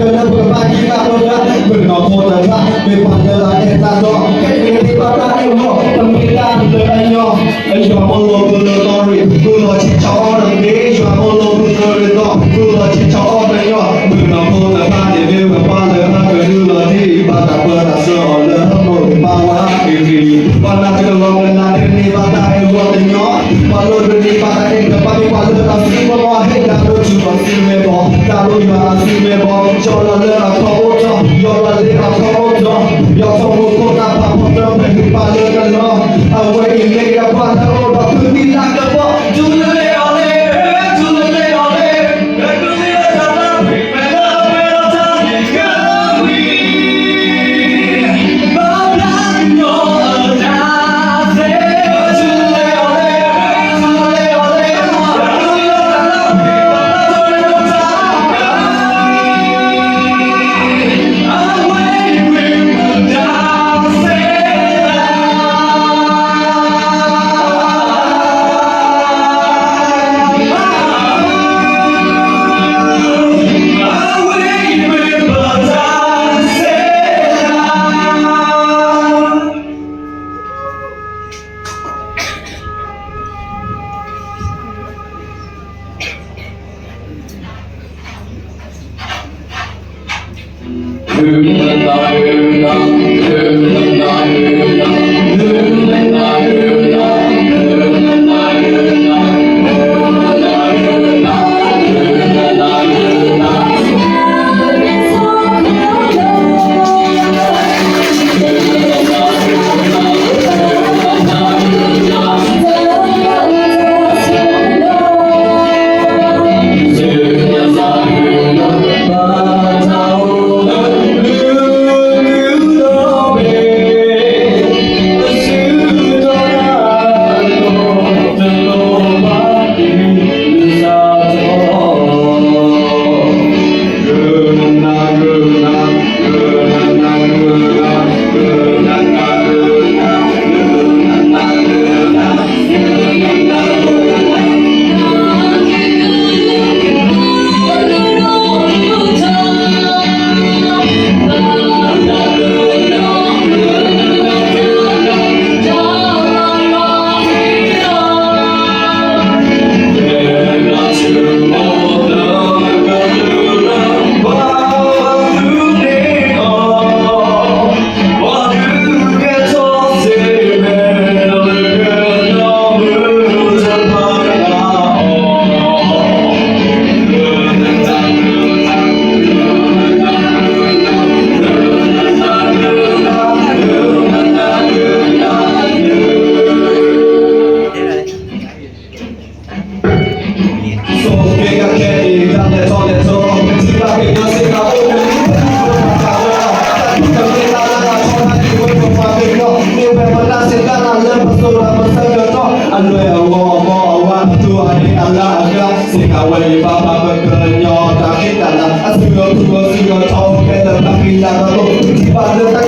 Bella berbagi karunia bernopo dengan berpandangan etado kayak di pada ilmu pemilihan lebanyo ayo mulu mulu tori mulu cicak orang deh mulu mulu itu mulu cicak orang yo bernopo dengan dia berpandangan kedua di pada berasa oleh mulu bawa diri pada kelong dan ini pada ilmu tenyo malu di pada ini pada pada asli bawa hendak coba sih mebo kalau ya asli mebo Yola le akoto, yola le akoto, yola moko na pamoto me pale kalo, awe ile ya pala o ba kuni la kabo, jule le ole, jule le ole, kuni la jala, mela mela jani kami, bablanyo jase, jule le ole, jule le ole, kuni la jala, bablanyo jase. Awal bapa berkenyo tak kita lah asal gua tahu kita tak kita tu tiba-tiba